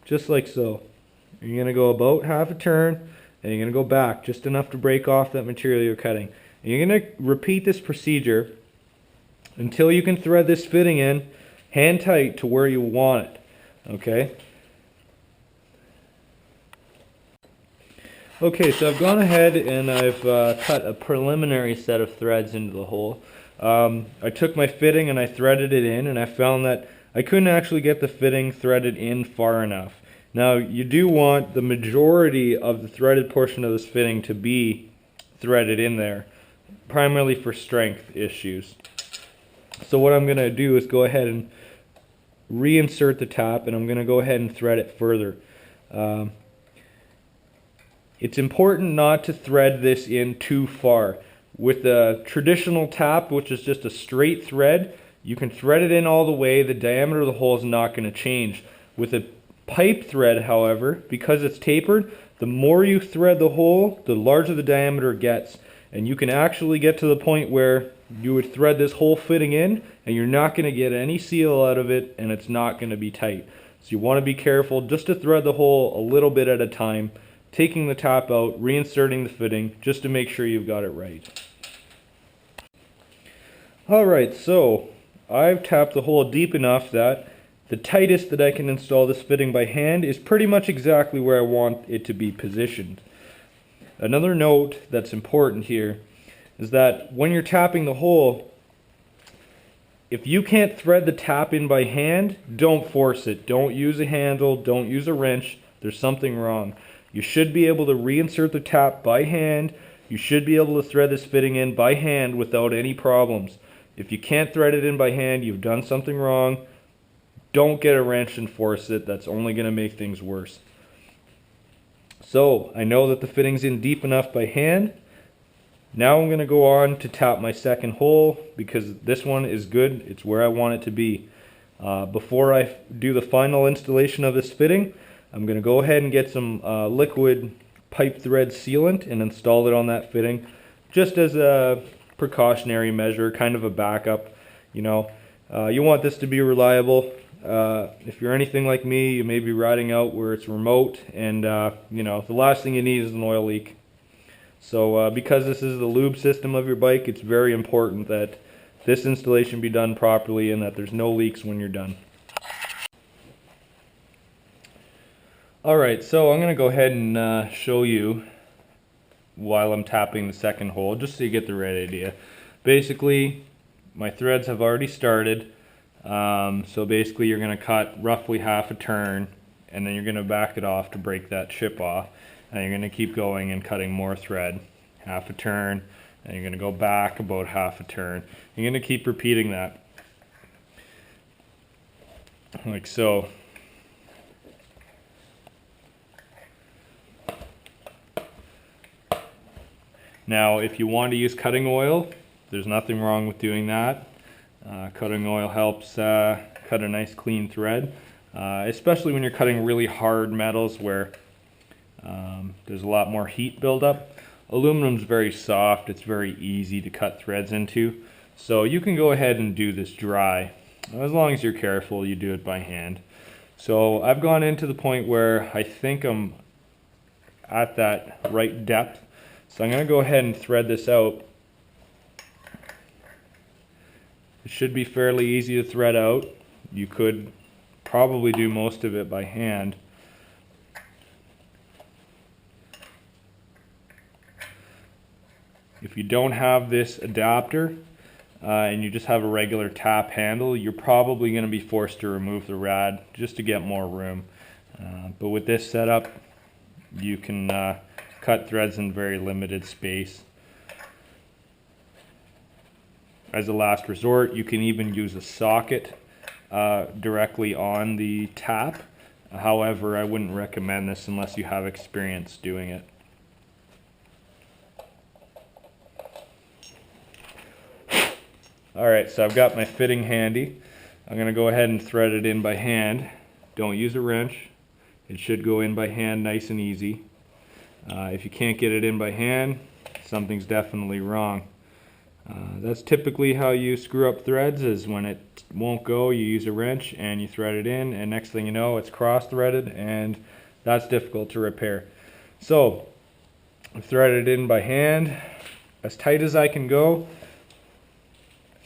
just like so. You're going to go about half a turn, and you're going to go back just enough to break off that material you're cutting. And you're going to repeat this procedure until you can thread this fitting in hand tight to where you want it. Okay? Okay, so I've gone ahead and I've cut a preliminary set of threads into the hole. I took my fitting and I threaded it in, and I found that I couldn't actually get the fitting threaded in far enough. Now, you do want the majority of the threaded portion of this fitting to be threaded in there, primarily for strength issues. So what I'm going to do is go ahead and reinsert the tap, and I'm going to go ahead and thread it further. It's important not to thread this in too far. With a traditional tap, which is just a straight thread, you can thread it in all the way. The diameter of the hole is not going to change. With a pipe thread, however, because it's tapered, the more you thread the hole, the larger the diameter gets. And you can actually get to the point where you would thread this whole fitting in, and you're not going to get any seal out of it, and it's not going to be tight. So you want to be careful just to thread the hole a little bit at a time, taking the tap out, reinserting the fitting, just to make sure you've got it right. Alright, so I've tapped the hole deep enough that the tightest that I can install this fitting by hand is pretty much exactly where I want it to be positioned. Another note that's important here is that when you're tapping the hole, if you can't thread the tap in by hand, don't force it. Don't use a handle, don't use a wrench. There's something wrong. You should be able to reinsert the tap by hand. You should be able to thread this fitting in by hand without any problems. If you can't thread it in by hand, you've done something wrong. Don't get a wrench and force it. That's only going to make things worse. So, I know that the fitting's in deep enough by hand. Now I'm going to go on to tap my second hole, because this one is good. It's where I want it to be. Before I do the final installation of this fitting, I'm going to go ahead and get some liquid pipe thread sealant and install it on that fitting, just as a precautionary measure, kind of a backup. You know, you want this to be reliable. If you're anything like me, you may be riding out where it's remote, and you know, the last thing you need is an oil leak. So because this is the lube system of your bike, it's very important that this installation be done properly and that there's no leaks when you're done. Alright, so I'm going to go ahead and show you while I'm tapping the second hole, just so you get the right idea. Basically, my threads have already started. So basically you're going to cut roughly half a turn, and then you're going to back it off to break that chip off. And you're going to keep going and cutting more thread, half a turn, and you're going to go back about half a turn. You're going to keep repeating that, like so. Now, if you want to use cutting oil, there's nothing wrong with doing that. Cutting oil helps cut a nice clean thread, especially when you're cutting really hard metals where there's a lot more heat buildup. Aluminum's very soft, it's very easy to cut threads into, so you can go ahead and do this dry. As long as you're careful, you do it by hand. So I've gone into the point where I think I'm at that right depth. So I'm going to go ahead and thread this out. It should be fairly easy to thread out. You could probably do most of it by hand. If you don't have this adapter and you just have a regular tap handle, you're probably going to be forced to remove the rad just to get more room. But with this setup, you can cut threads in very limited space. As a last resort, you can even use a socket directly on the tap. However, I wouldn't recommend this unless you have experience doing it. Alright, so I've got my fitting handy. I'm going to go ahead and thread it in by hand. Don't use a wrench. It should go in by hand nice and easy. If you can't get it in by hand, something's definitely wrong. That's typically how you screw up threads, is when it won't go, you use a wrench and you thread it in, and next thing you know, it's cross-threaded, and that's difficult to repair. So, I've threaded it in by hand, as tight as I can go.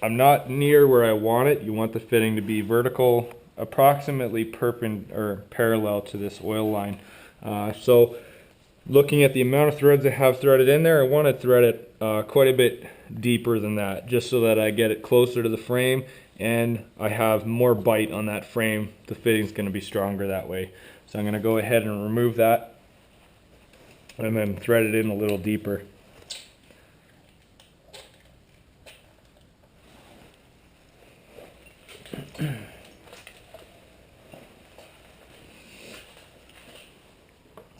I'm not near where I want it. You want the fitting to be vertical, approximately parallel to this oil line. So, looking at the amount of threads I have threaded in there, I want to thread it quite a bit deeper than that, just so that I get it closer to the frame and I have more bite on that frame. The fitting's going to be stronger that way. So I'm going to go ahead and remove that and then thread it in a little deeper.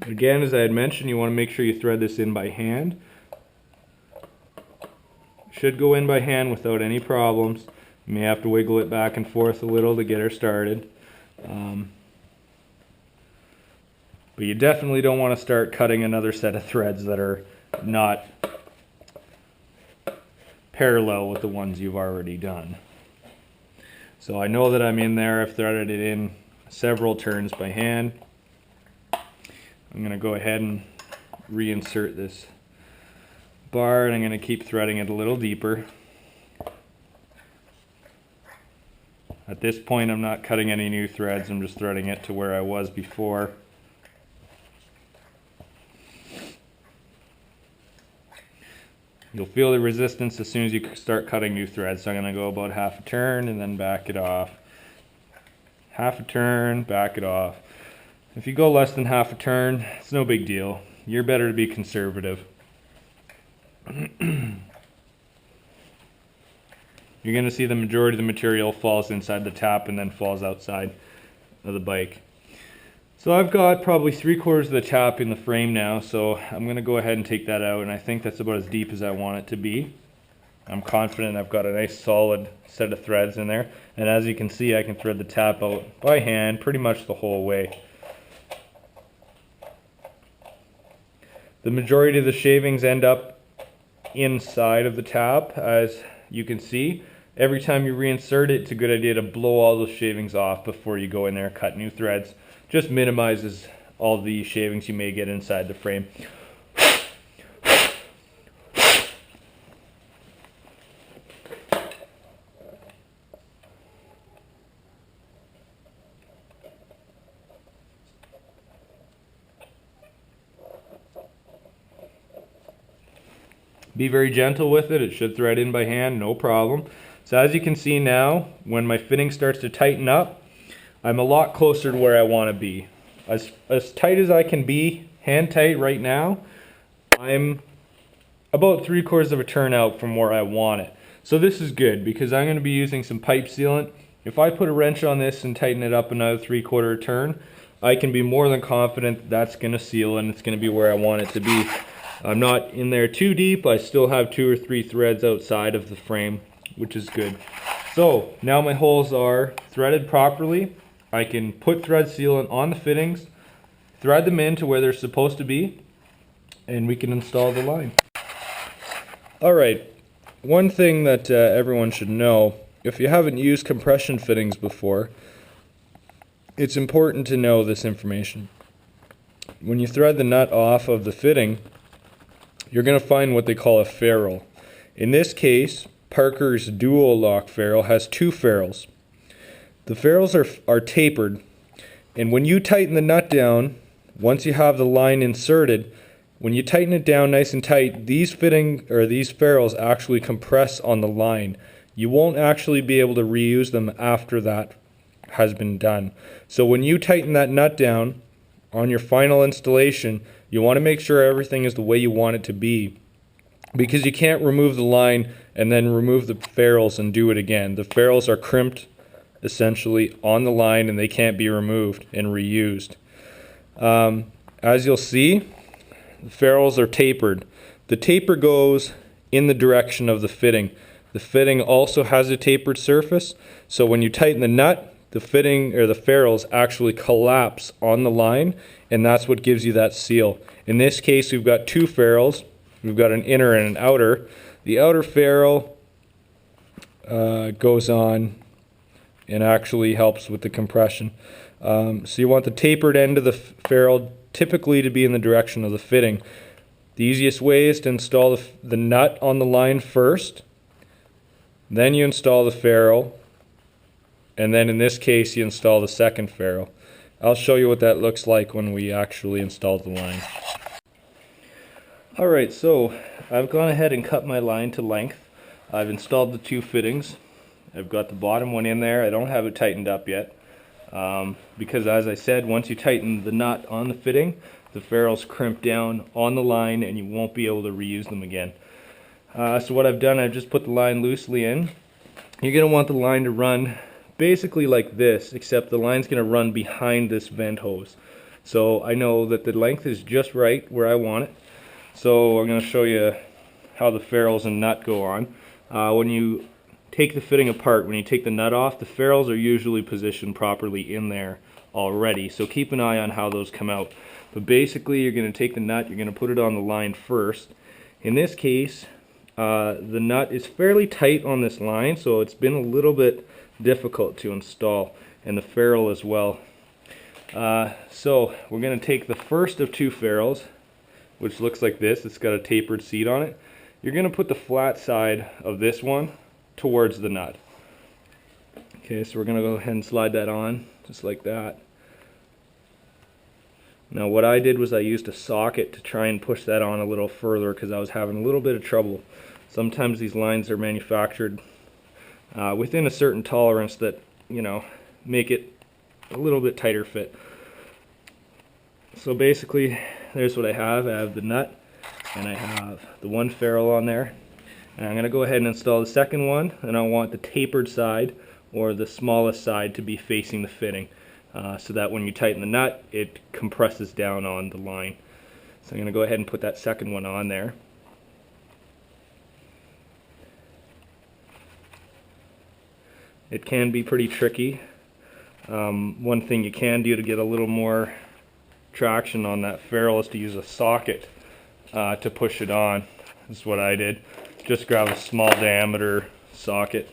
Again, as I had mentioned, you want to make sure you thread this in by hand. Should go in by hand without any problems. You may have to wiggle it back and forth a little to get her started. But you definitely don't want to start cutting another set of threads that are not parallel with the ones you've already done. So I know that I'm in there. I've threaded it in several turns by hand. I'm going to go ahead and reinsert this bar, and I'm going to keep threading it a little deeper. At this point, I'm not cutting any new threads. I'm just threading it to where I was before. You'll feel the resistance as soon as you start cutting new threads. So I'm going to go about half a turn and then back it off. Half a turn, back it off. If you go less than half a turn, it's no big deal. You're better to be conservative. You're going to see the majority of the material falls inside the tap and then falls outside of the bike. So I've got probably 3/4 of the tap in the frame now, so I'm going to go ahead and take that out, and I think that's about as deep as I want it to be. I'm confident I've got a nice solid set of threads in there, and as you can see, I can thread the tap out by hand pretty much the whole way. The majority of the shavings end up inside of the tap, as you can see. Every time you reinsert it, it's a good idea to blow all those shavings off before you go in there and cut new threads. Just minimizes all the shavings you may get inside the frame. Be very gentle with it. It should thread in by hand, no problem. So as you can see now, when my fitting starts to tighten up, I'm a lot closer to where I want to be. As tight as I can be, hand tight right now, I'm about 3/4 of a turn out from where I want it. So this is good because I'm going to be using some pipe sealant. If I put a wrench on this and tighten it up another 3/4 turn, I can be more than confident that's going to seal and it's going to be where I want it to be. I'm not in there too deep. I still have 2 or 3 threads outside of the frame, which is good. So now my holes are threaded properly. I can put thread sealant on the fittings, thread them in to where they're supposed to be, and we can install the line. Alright, one thing that everyone should know, if you haven't used compression fittings before, it's important to know this information. When you thread the nut off of the fitting, you're going to find what they call a ferrule. In this case, Parker's dual lock ferrule has 2 ferrules. The ferrules are tapered, and when you tighten the nut down, once you have the line inserted, when you tighten it down nice and tight, these ferrules actually compress on the line. You won't actually be able to reuse them after that has been done. So when you tighten that nut down on your final installation, you want to make sure everything is the way you want it to be, because you can't remove the line and then remove the ferrules and do it again. The ferrules are crimped essentially on the line and they can't be removed and reused. As you'll see, the ferrules are tapered. The taper goes in the direction of the fitting. The fitting also has a tapered surface, so when you tighten the nut, the fitting or the ferrules actually collapse on the line, and that's what gives you that seal. In this case, we've got 2 ferrules. We've got an inner and an outer. The outer ferrule goes on and actually helps with the compression. So you want the tapered end of the ferrule typically to be in the direction of the fitting. The easiest way is to install the nut on the line first, then you install the ferrule, and then in this case you install the second ferrule. I'll show you what that looks like when we actually install the line. Alright, so I've gone ahead and cut my line to length. I've installed the two fittings. I've got the bottom one in there. I don't have it tightened up yet because, as I said, once you tighten the nut on the fitting, the ferrules crimp down on the line and you won't be able to reuse them again. So what I've done, I've just put the line loosely in. You're going to want the line to run basically like this, except the line's going to run behind this vent hose. So I know that the length is just right where I want it. So I'm going to show you how the ferrules and nut go on. When you take the fitting apart, when you take the nut off, the ferrules are usually positioned properly in there already. So keep an eye on how those come out. But basically you're going to take the nut, you're going to put it on the line first. In this case, the nut is fairly tight on this line, so it's been a little bit difficult to install, and the ferrule as well. So we're going to take the first of two ferrules, which looks like this. It's got a tapered seat on it. You're going to put the flat side of this one towards the nut. Okay, so we're going to go ahead and slide that on just like that. Now what I did was I used a socket to try and push that on a little further because I was having a little bit of trouble. Sometimes these lines are manufactured within a certain tolerance that, you know, make it a little bit tighter fit. So basically there's what I have. I have the nut and I have the one ferrule on there. And I'm going to go ahead and install the second one, and I want the tapered side or the smallest side to be facing the fitting so that when you tighten the nut it compresses down on the line. So I'm going to go ahead and put that second one on there. It can be pretty tricky. One thing you can do to get a little more traction on that ferrule is to use a socket to push it on. This is what I did. Just grab a small diameter socket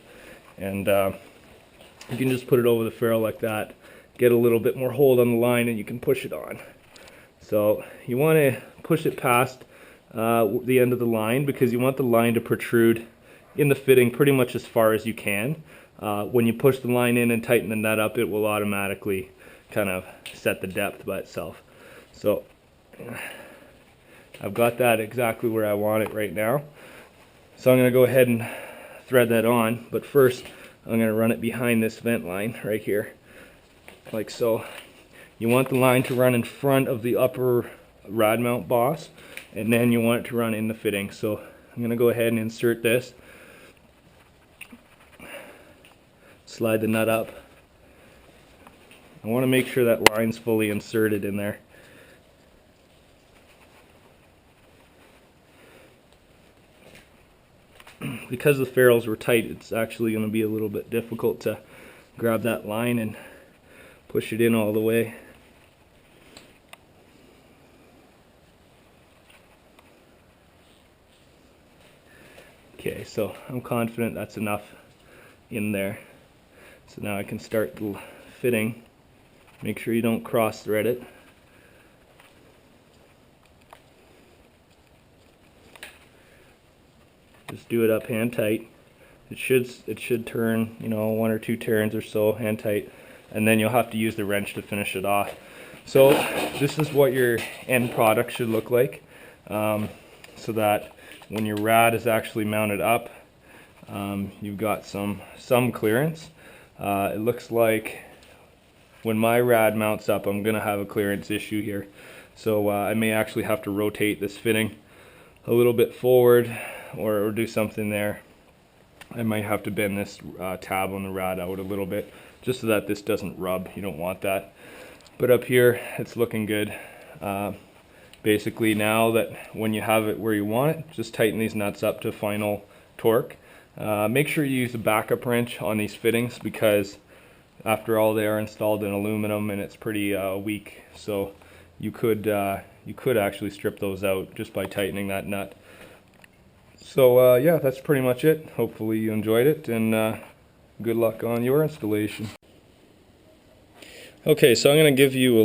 and you can just put it over the ferrule like that. Get a little bit more hold on the line and you can push it on. So you want to push it past the end of the line because you want the line to protrude in the fitting pretty much as far as you can. When you push the line in and tighten the nut up, it will automatically kind of set the depth by itself. So I've got that exactly where I want it right now. So I'm going to go ahead and thread that on, but first I'm going to run it behind this vent line right here, like so. You want the line to run in front of the upper rad mount boss, and then you want it to run in the fitting. So I'm going to go ahead and insert this, slide the nut up. I want to make sure that line's fully inserted in there. Because the ferrules were tight, it's actually going to be a little bit difficult to grab that line and push it in all the way. Okay, so I'm confident that's enough in there. So now I can start the fitting. Make sure you don't cross thread it. Just do it up hand tight. It should turn, you know, 1 or 2 turns or so, hand tight, and then you'll have to use the wrench to finish it off. So this is what your end product should look like, so that when your rad is actually mounted up, you've got some clearance. It looks like when my rad mounts up, I'm going to have a clearance issue here. So I may actually have to rotate this fitting a little bit forward or do something there. I might have to bend this tab on the rad out a little bit just so that this doesn't rub. You don't want that. But up here, it's looking good. Basically now that when you have it where you want it, just tighten these nuts up to final torque. Make sure you use a backup wrench on these fittings because after all they are installed in aluminum and it's pretty weak, so you could actually strip those out just by tightening that nut. So yeah, that's pretty much it. Hopefully you enjoyed it, and good luck on your installation. Okay, so I'm going to give you a